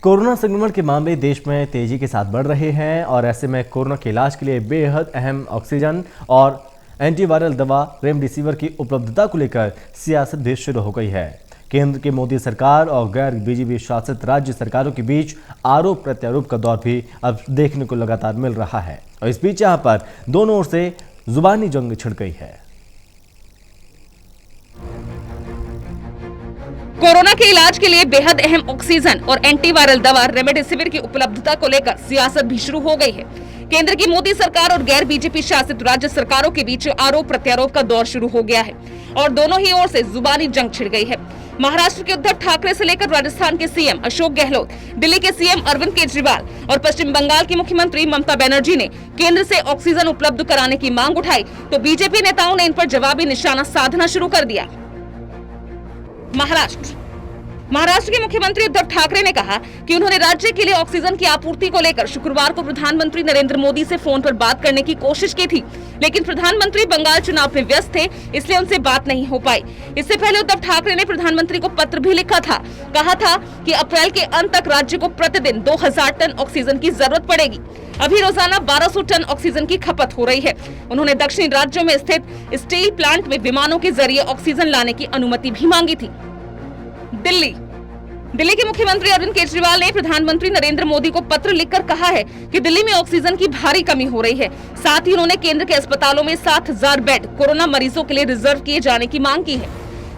Corona संक्रमण के मामले देश में तेजी के साथ बढ़ रहे हैं और ऐसे में कोरोना के इलाज के लिए बेहद अहम ऑक्सीजन और एंटीवायरल दवा रेमडेसिविर की उपलब्धता को लेकर सियासत भी शुरू हो गई है। केंद्र की मोदी सरकार और गैर बीजेपी शासित राज्य सरकारों के बीच आरोप प्रत्यारोप का दौर भी अब देखने को लगातार मिल रहा है और इस बीच यहाँ पर दोनों ओर से जुबानी जंग छिड़ गई है। कोरोना के इलाज के लिए बेहद अहम ऑक्सीजन और एंटीवायरल दवा रेमडेसिविर की उपलब्धता को लेकर सियासत भी शुरू हो गई है। केंद्र की मोदी सरकार और गैर बीजेपी शासित राज्य सरकारों के बीच आरोप प्रत्यारोप का दौर शुरू हो गया है और दोनों ही ओर से जुबानी जंग छिड़ गई है। महाराष्ट्र के उद्धव ठाकरे से लेकर राजस्थान के सीएम अशोक गहलोत, दिल्ली के सीएम अरविंद केजरीवाल और पश्चिम बंगाल की मुख्यमंत्री ममता बनर्जी ने केंद्र से ऑक्सीजन उपलब्ध कराने की मांग उठाई तो बीजेपी नेताओं ने इन पर जवाबी निशाना साधना शुरू कर दिया। महाराष्ट्र के मुख्यमंत्री उद्धव ठाकरे ने कहा कि उन्होंने राज्य के लिए ऑक्सीजन की आपूर्ति को लेकर शुक्रवार को प्रधानमंत्री नरेंद्र मोदी से फोन पर बात करने की कोशिश की थी, लेकिन प्रधानमंत्री बंगाल चुनाव में व्यस्त थे, इसलिए उनसे बात नहीं हो पाई। इससे पहले उद्धव ठाकरे ने प्रधानमंत्री को पत्र भी लिखा था, कहा था कि अप्रैल के अंत तक राज्य को प्रतिदिन 2000 टन ऑक्सीजन की जरूरत पड़ेगी। अभी रोजाना 1200 टन ऑक्सीजन की खपत हो रही है। उन्होंने दक्षिणी राज्यों में स्थित स्टील प्लांट में विमानों के जरिए ऑक्सीजन लाने की अनुमति भी मांगी थी। दिल्ली के मुख्यमंत्री अरविंद केजरीवाल ने प्रधानमंत्री नरेंद्र मोदी को पत्र लिखकर कहा है कि दिल्ली में ऑक्सीजन की भारी कमी हो रही है। साथ ही उन्होंने केंद्र के अस्पतालों में 7000 बेड कोरोना मरीजों के लिए रिजर्व किए जाने की मांग की है।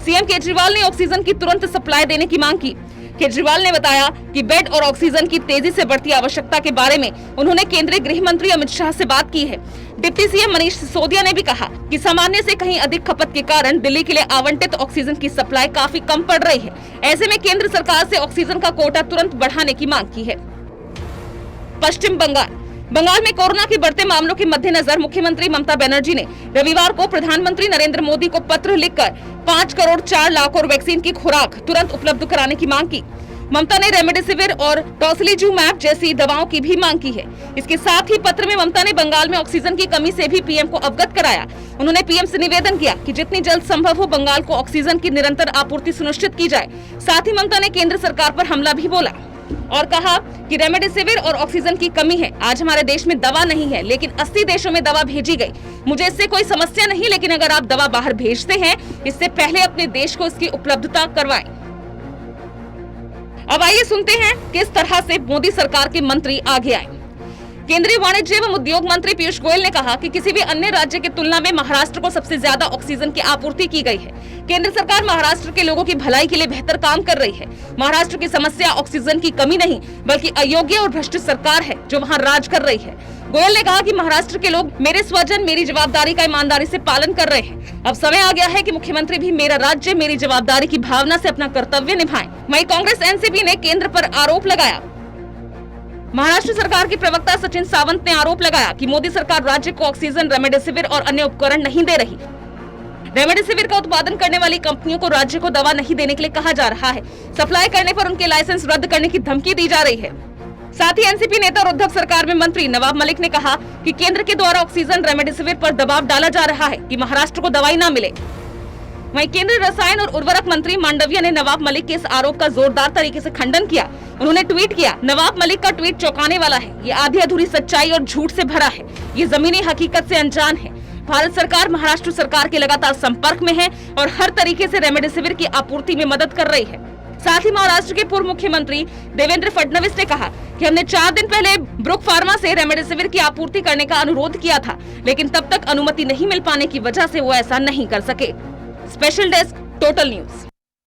सीएम केजरीवाल ने ऑक्सीजन की तुरंत सप्लाई देने की मांग की। केजरीवाल ने बताया कि बेड और ऑक्सीजन की तेजी से बढ़ती आवश्यकता के बारे में उन्होंने केंद्रीय गृह मंत्री अमित शाह से बात की है। डिप्टी सीएम मनीष सिसोदिया ने भी कहा कि सामान्य से कहीं अधिक खपत के कारण दिल्ली के लिए आवंटित ऑक्सीजन की सप्लाई काफी कम पड़ रही है। ऐसे में केंद्र सरकार से ऑक्सीजन का कोटा तुरंत बढ़ाने की मांग की है। पश्चिम बंगाल में कोरोना के बढ़ते मामलों के मद्देनजर मुख्यमंत्री ममता बनर्जी ने रविवार को प्रधानमंत्री नरेंद्र मोदी को पत्र लिखकर 5 करोड़ 4 लाख और वैक्सीन की खुराक तुरंत उपलब्ध कराने की मांग की। ममता ने रेमडेसिविर और टोसिलिजुमैब जैसी दवाओं की भी मांग की है। इसके साथ ही पत्र में ममता ने बंगाल में ऑक्सीजन की कमी से भी पीएम को अवगत कराया। उन्होंने पीएम से निवेदन किया कि जितनी जल्द संभव हो बंगाल को ऑक्सीजन की निरंतर आपूर्ति सुनिश्चित की जाए। साथ ही ममता ने केंद्र सरकार पर हमला भी बोला और कहा कि रेमडेसिविर और ऑक्सीजन की कमी है। आज हमारे देश में दवा नहीं है, लेकिन 80 देशों में दवा भेजी गई। मुझे इससे कोई समस्या नहीं, लेकिन अगर आप दवा बाहर भेजते हैं, इससे पहले अपने देश को इसकी उपलब्धता करवाएं। अब आइए सुनते हैं किस तरह से मोदी सरकार के मंत्री आगे आए। केंद्रीय वाणिज्य एवं उद्योग मंत्री पीयूष गोयल ने कहा कि किसी भी अन्य राज्य की तुलना में महाराष्ट्र को सबसे ज्यादा ऑक्सीजन की आपूर्ति की गई है। केंद्र सरकार महाराष्ट्र के लोगों की भलाई के लिए बेहतर काम कर रही है। महाराष्ट्र की समस्या ऑक्सीजन की कमी नहीं, बल्कि अयोग्य और भ्रष्ट सरकार है जो वहां राज कर रही है। गोयल ने कहा कि महाराष्ट्र के लोग मेरे स्वजन मेरी जवाबदारी का ईमानदारी से पालन कर रहे हैं। अब समय आ गया है कि मुख्यमंत्री भी मेरा राज्य मेरी जवाबदारी की भावना से अपना कर्तव्य निभाएं। वहीं कांग्रेस एनसीपी ने केंद्र पर आरोप लगाया। महाराष्ट्र सरकार के प्रवक्ता सचिन सावंत ने आरोप लगाया कि मोदी सरकार राज्य को ऑक्सीजन, रेमडेसिविर और अन्य उपकरण नहीं दे रही। रेमडेसिविर का उत्पादन करने वाली कंपनियों को राज्य को दवा नहीं देने के लिए कहा जा रहा है। सप्लाई करने पर उनके लाइसेंस रद्द करने की धमकी दी जा रही है। साथ ही एनसीपी नेता और उद्धव सरकार में मंत्री नवाब मलिक ने कहा कि केंद्र के द्वारा ऑक्सीजन, रेमडेसिविर पर दबाव डाला जा रहा है कि महाराष्ट्र को दवाई न मिले। वहीं केंद्रीय रसायन और उर्वरक मंत्री मांडविया ने नवाब मलिक के इस आरोप का जोरदार तरीके से खंडन किया। उन्होंने ट्वीट किया, नवाब मलिक का ट्वीट चौंकाने वाला है। ये आधी अधूरी सच्चाई और झूठ से भरा है। ये जमीनी हकीकत से अनजान है। भारत सरकार महाराष्ट्र सरकार के लगातार संपर्क में है और हर तरीके से रेमडेसिविर की आपूर्ति में मदद कर रही है। साथ ही महाराष्ट्र के पूर्व मुख्यमंत्री देवेंद्र फडणवीस ने कहा कि हमने 4 दिन पहले ब्रुक फार्मा से रेमडेसिविर की आपूर्ति करने का अनुरोध किया था, लेकिन तब तक अनुमति नहीं मिल पाने की वजह से वो ऐसा नहीं कर सके। Special desk, total news.